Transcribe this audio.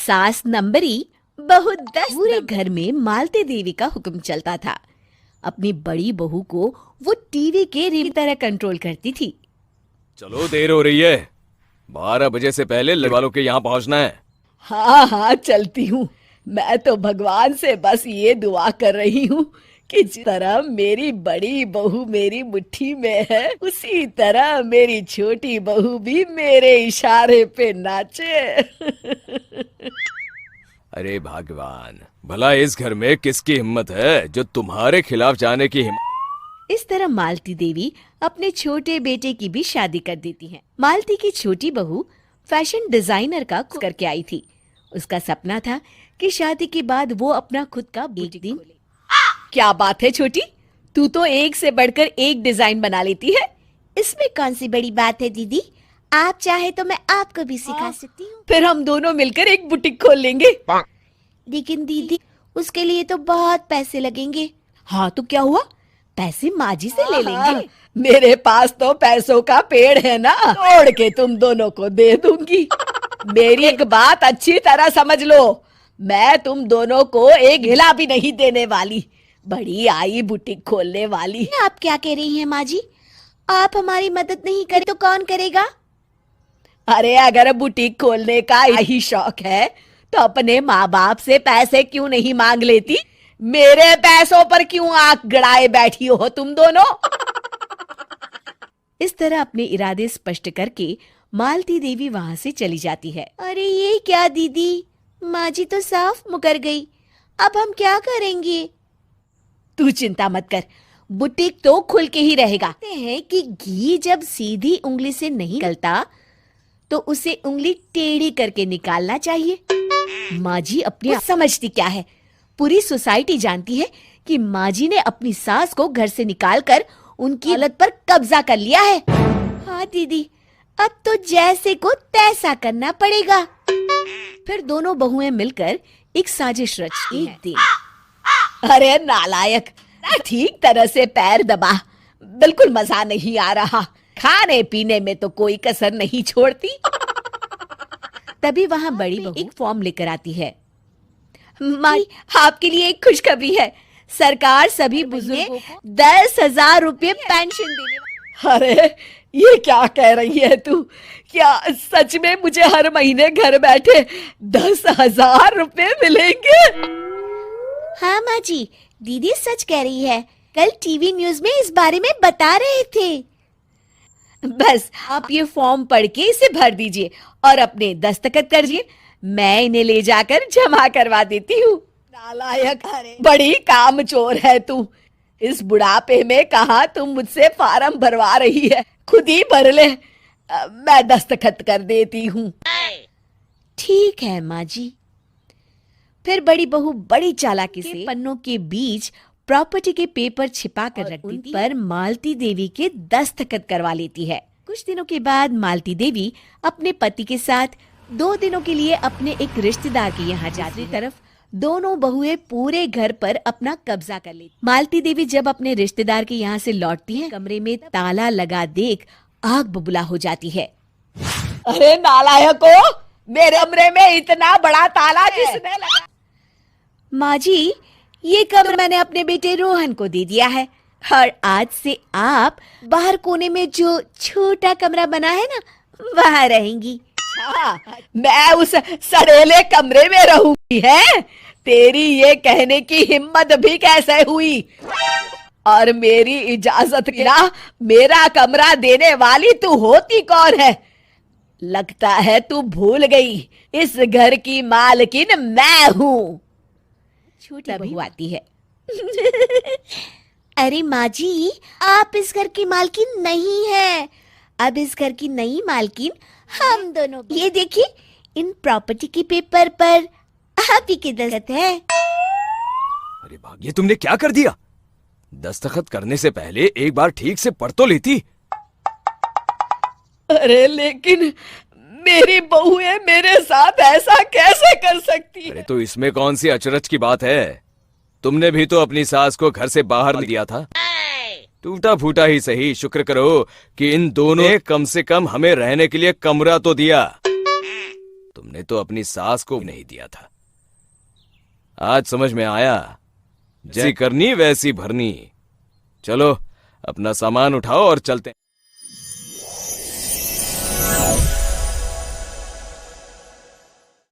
सास नंबरी बहू 10। पूरे घर में मालती देवी का हुक्म चलता था। अपनी बड़ी बहू को वो टीवी के रिमोट की तरह कंट्रोल करती थी। चलो देर हो रही है, 12 बजे से पहले लड़के वालों के यहाँ पहुँचना है। हाँ हाँ चलती हूँ। मैं तो भगवान से बस ये दुआ कर रही हूँ कि जिस तरह मेरी बड़ी बहू मेरी मुट्ठी में है, उसी तरह मेरी छोटी बहू भी मेरे इशारे पे नाचे। अरे भगवान, भला इस घर में किसकी हिम्मत है जो तुम्हारे खिलाफ जाने की हिम्मत। इस तरह मालती देवी अपने छोटे बेटे की भी शादी कर देती है। मालती की छोटी बहू फैशन डिजाइनर का कोर्स करके आई थी। उसका सपना था कि शादी के बाद वो अपना खुद का बुटीक खोले। क्या बात है छोटी, तू तो एक से बढ़कर एक डिजाइन बना लेती है। इसमें कौन सी बड़ी बात है दीदी, आप चाहे तो मैं आपको भी सिखा सकती हूँ। फिर हम दोनों मिलकर एक बुटीक खोल लेंगे। लेकिन दीदी उसके लिए तो बहुत पैसे लगेंगे। हाँ तो क्या हुआ, पैसे माँ जी से ले लेंगे। मेरे पास तो पैसों का पेड़ है ना, तोड़ के तुम दोनों को दे दूंगी। मेरी एक बात अच्छी तरह समझ लो, मैं तुम दोनों को एक हिला भी नहीं देने वाली। बड़ी आई बुटीक खोलने वाली। आप क्या कह रही हैं माँ जी, आप हमारी मदद नहीं करें तो कौन करेगा? अरे अगर बुटीक खोलने का यही शौक है तो अपने माँ बाप से पैसे क्यों नहीं मांग लेती? मेरे पैसों पर क्यों आंख गड़ाए बैठी हो तुम दोनों? इस तरह अपने इरादे स्पष्ट करके मालती देवी वहां से चली जाती है। अरे ये क्या दीदी, माँ जी तो साफ मुकर गई, अब हम क्या करेंगे? तू चिंता मत कर, बुटीक तो खुल के ही रहेगा। कहते हैं कि घी जब सीधी उंगली से नहीं निकलता तो उसे उंगली टेढ़ी करके निकालना चाहिए। माँ जी अपनी समझती क्या है, पूरी सोसाइटी जानती है कि माँ जी ने अपनी सास को घर से निकालकर उनकी हालत पर कब्जा कर लिया है। हाँ दीदी, अब तो जैसे को तैसा करना पड़ेगा। फिर दोनों बहुएं मिलकर एक साजिश रचती हैं। एक दिन अरे नालायक, ठीक तरह से पैर दबा, बिल्कुल मजा नहीं आ रहा। खाने पीने में तो कोई कसर नहीं छोड़ती। तभी वहाँ बड़ी बहू एक फॉर्म लेकर आती है। माँ, आपके लिए एक खुशखबरी है, सरकार सभी बुजुर्गों को 10,000 रुपये पेंशन देने। अरे ये क्या कह रही है तू? क्या सच में मुझे हर महीने घर बैठे 10,000 रुपये मिलेंगे? हाँ माँ जी, दीदी सच कह रही है, कल टीवी न्यूज में इस बारे में बता रहे थे। बस आप ये फॉर्म पढ़ के इसे भर दीजिए और अपने दस्तखत कर दीजिए, मैं इन्हें ले जाकर जमा करवा देती हूँ। नालायक, बड़ी कामचोर है तू। इस बुढ़ापे में कहाँ तुम मुझसे फार्म भरवा रही है, खुद ही भर ले, मैं दस्तखत कर देती हूँ। ठीक है माँ जी। फिर बड़ी बहू बड़ी चालाकी से पन्नों के बीच प्रॉपर्टी के पेपर छिपा कर रखती थी, पर मालती देवी के दस्तखत करवा लेती है। कुछ दिनों के बाद मालती देवी अपने पति के साथ 2 दिनों के लिए अपने एक रिश्तेदार के यहाँ जाती तरफ दोनों बहुएं पूरे घर पर अपना कब्जा कर लेती। मालती देवी जब अपने रिश्तेदार के यहाँ से लौटती हैं, कमरे में ताला लगा देख आग बबूला हो जाती है। अरे नालायको, मेरे कमरे में इतना बड़ा ताला किसने लगा? माँ जी, ये कमरा मैंने अपने बेटे रोहन को दे दिया है और आज से आप बाहर कोने में जो छोटा कमरा बना है ना, वहाँ रहेंगी। मैं उस सड़ेले कमरे में रहूंगी है? तेरी ये कहने की हिम्मत भी कैसे हुई? और मेरी इजाजत के ना मेरा कमरा देने वाली तू होती कौन है? लगता है तू भूल गई, इस घर की मालकिन मैं हूँ। छोटी बहू आती है। अरे माँ जी, आप इस घर की मालकिन नहीं है, अब इस घर की नई मालकिन हम दोनों। ये देखिए, इन प्रॉपर्टी के पेपर पर आप ही की दस्तखत है। अरे भाग्य, तुमने क्या कर दिया? दस्तखत करने से पहले एक बार ठीक से पढ़ तो लेती। अरे लेकिन मेरी बहू है, मेरे साथ ऐसा कैसे कर सकती है? अरे तो इसमें कौन सी अचरज की बात है? तुमने भी तो अपनी सास को घर से बाहर नहीं दिया था। टूटा फूटा ही सही, शुक्र करो कि इन दोनों ने कम से कम हमें रहने के लिए कमरा तो दिया। तुमने तो अपनी सास को नहीं दिया था। आज समझ में आया, जैसी करनी वैसी भरनी। चलो अपना सामान उठाओ और चलते हैं।